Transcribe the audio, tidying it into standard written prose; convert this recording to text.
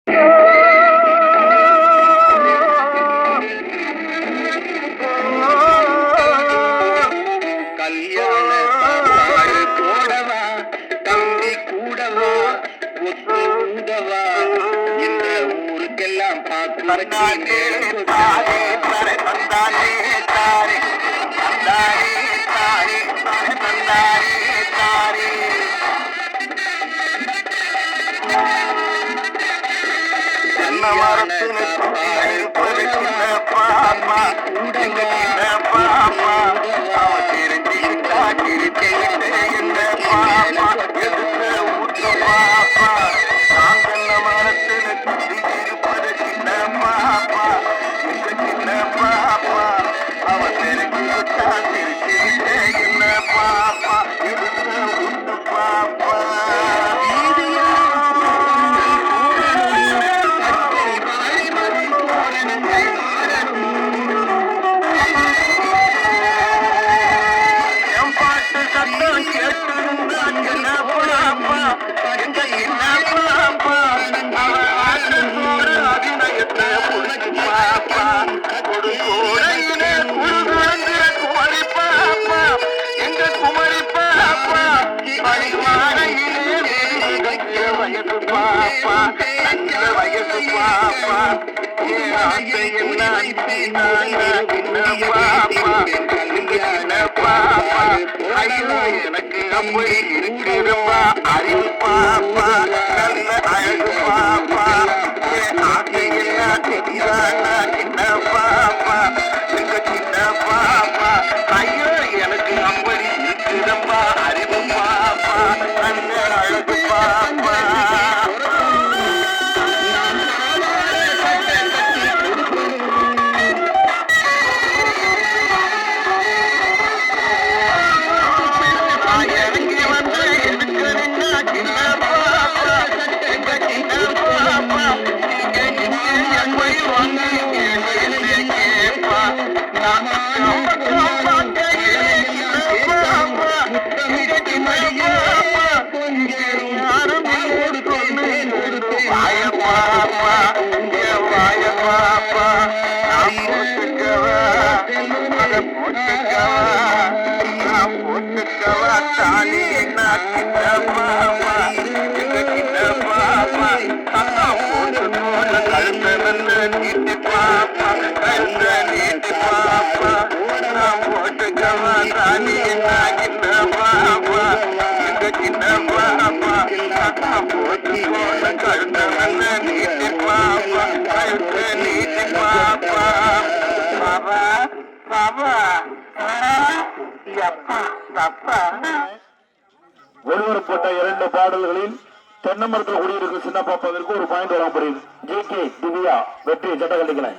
இந்த ஊருக்கெல்லாம் எனக்கு அப்படி இருக்குதுப்பா அறிவு பாப்பா நல்ல அழகு பாப்பா சின்ன பாப்பா எங்க சின்ன பாப்பா ஐயோ எனக்கு அப்படி இருக்குதப்பா அறிவு பாப்பா நல்ல அழகு பாப்பா ஒருவர் போட்ட 2 பாடல்களில் தென்னமரத்தில் குடியிருக்கும் சின்ன பாப்பாவிற்கு ஒரு பாயிண்ட் வழங்கப்படுகிறது. ஜே கே திவ்யா வெற்றி சட்டக்கல்லிகளை